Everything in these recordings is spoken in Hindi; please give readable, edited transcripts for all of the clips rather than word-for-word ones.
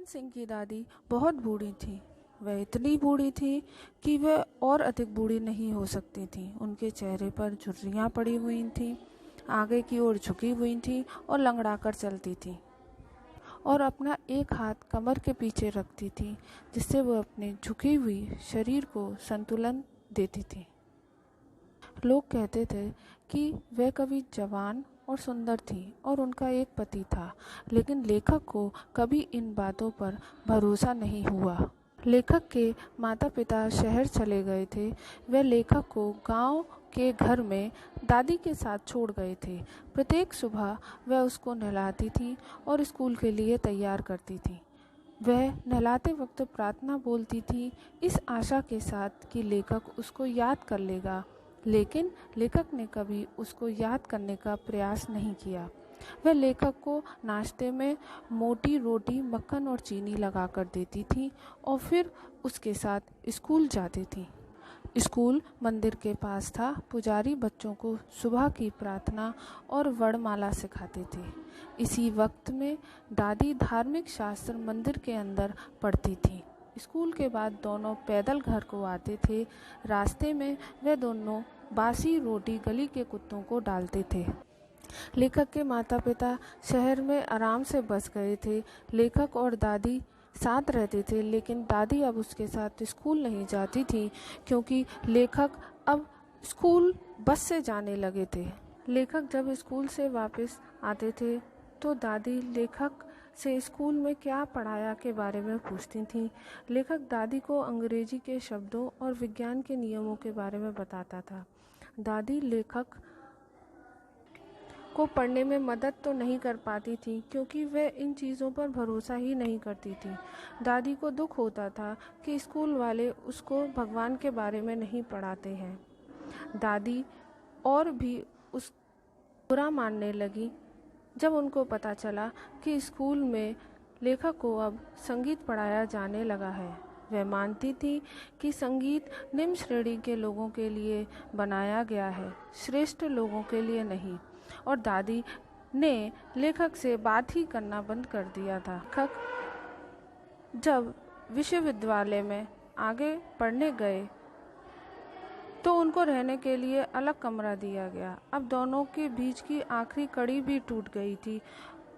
सिंह की दादी बहुत बूढ़ी थी। वह इतनी बूढ़ी थी कि वह और अधिक बूढ़ी नहीं हो सकती थी। उनके चेहरे पर झुर्रियाँ पड़ी हुई थीं, आगे की ओर झुकी हुई थीं और लंगड़ाकर चलती थीं और अपना एक हाथ कमर के पीछे रखती थी, जिससे वह अपने झुकी हुई शरीर को संतुलन देती थी। लोग कहते थे कि वह कभी जवान और सुंदर थी और उनका एक पति था, लेकिन लेखक को कभी इन बातों पर भरोसा नहीं हुआ। लेखक के माता पिता शहर चले गए थे। वह लेखक को गांव के घर में दादी के साथ छोड़ गए थे। प्रत्येक सुबह वह उसको नहलाती थी और स्कूल के लिए तैयार करती थी। वह नहलाते वक्त प्रार्थना बोलती थी, इस आशा के साथ कि लेखक उसको याद कर लेगा, लेकिन लेखक ने कभी उसको याद करने का प्रयास नहीं किया। वह लेखक को नाश्ते में मोटी रोटी, मक्खन और चीनी लगाकर देती थी और फिर उसके साथ स्कूल जाती थी। स्कूल मंदिर के पास था। पुजारी बच्चों को सुबह की प्रार्थना और वर्णमाला सिखाते थे। इसी वक्त में दादी धार्मिक शास्त्र मंदिर के अंदर पढ़ती थी। स्कूल के बाद दोनों पैदल घर को आते थे। रास्ते में वे दोनों बासी रोटी गली के कुत्तों को डालते थे। लेखक के माता पिता शहर में आराम से बस गए थे। लेखक और दादी साथ रहते थे, लेकिन दादी अब उसके साथ स्कूल नहीं जाती थी क्योंकि लेखक अब स्कूल बस से जाने लगे थे। लेखक जब स्कूल से वापस आते थे तो दादी लेखक से स्कूल में क्या पढ़ाया के बारे में पूछती थी। लेखक दादी को अंग्रेजी के शब्दों और विज्ञान के नियमों के बारे में बताता था। दादी लेखक को पढ़ने में मदद तो नहीं कर पाती थी क्योंकि वह इन चीज़ों पर भरोसा ही नहीं करती थी। दादी को दुख होता था कि स्कूल वाले उसको भगवान के बारे में नहीं पढ़ाते हैं। दादी और भी उस बुरा मानने लगी जब उनको पता चला कि स्कूल में लेखक को अब संगीत पढ़ाया जाने लगा है। वह मानती थी कि संगीत निम्न श्रेणी के लोगों के लिए बनाया गया है, श्रेष्ठ लोगों के लिए नहीं। और दादी ने लेखक से बात ही करना बंद कर दिया था। लेखक जब विश्वविद्यालय में आगे पढ़ने गए तो उनको रहने के लिए अलग कमरा दिया गया। अब दोनों के बीच की आखिरी कड़ी भी टूट गई थी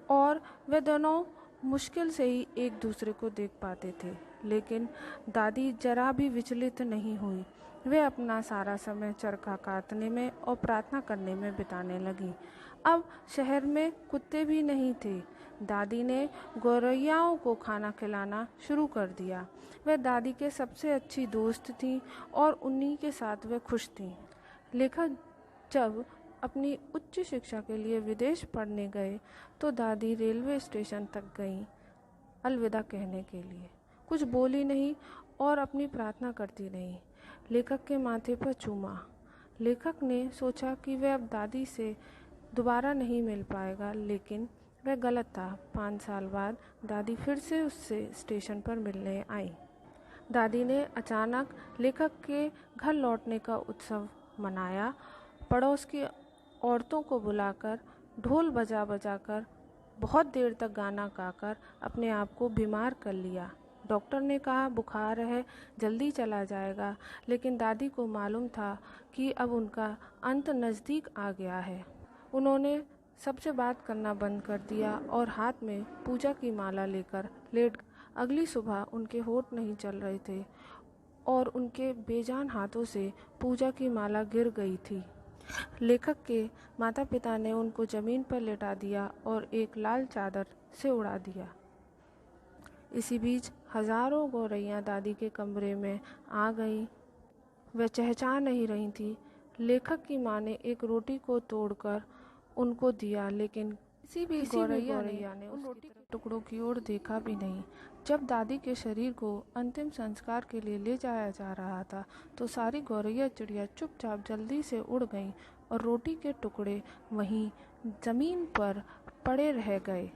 और वे दोनों मुश्किल से ही एक दूसरे को देख पाते थे, लेकिन दादी जरा भी विचलित नहीं हुई। वे अपना सारा समय चरखा काटने में और प्रार्थना करने में बिताने लगी। अब शहर में कुत्ते भी नहीं थे। दादी ने गौरैयाओं को खाना खिलाना शुरू कर दिया। वह दादी के सबसे अच्छी दोस्त थीं और उन्हीं के साथ वे खुश थीं। लेखक जब अपनी उच्च शिक्षा के लिए विदेश पढ़ने गए तो दादी रेलवे स्टेशन तक गईं अलविदा कहने के लिए। कुछ बोली नहीं और अपनी प्रार्थना करती रही। लेखक के माथे पर चूमा। लेखक ने सोचा कि वह अब दादी से दोबारा नहीं मिल पाएगा, लेकिन वह गलत था। 5 साल बाद दादी फिर से उससे स्टेशन पर मिलने आई। दादी ने अचानक लेखक के घर लौटने का उत्सव मनाया। पड़ोस की औरतों को बुलाकर ढोल बजा बजाकर बहुत देर तक गाना गाकर अपने आप को बीमार कर लिया। डॉक्टर ने कहा बुखार है, जल्दी चला जाएगा, लेकिन दादी को मालूम था कि अब उनका अंत नज़दीक आ गया है। उन्होंने सबसे बात करना बंद कर दिया और हाथ में पूजा की माला लेकर लेट गए। अगली सुबह उनके होठ नहीं चल रहे थे और उनके बेजान हाथों से पूजा की माला गिर गई थी। लेखक के माता पिता ने उनको ज़मीन पर लेटा दिया और एक लाल चादर से उड़ा दिया। इसी बीच हजारों गौरैया दादी के कमरे में आ गईं। वह चहचहा नहीं रही थी। लेखक की माँ ने एक रोटी को तोड़कर उनको दिया, लेकिन किसी भी गौरैया ने उन रोटी के टुकड़ों की ओर देखा भी नहीं। जब दादी के शरीर को अंतिम संस्कार के लिए ले जाया जा रहा था तो सारी गौरैया चिड़िया चुपचाप जल्दी से उड़ गईं और रोटी के टुकड़े वहीं जमीन पर पड़े रह गए।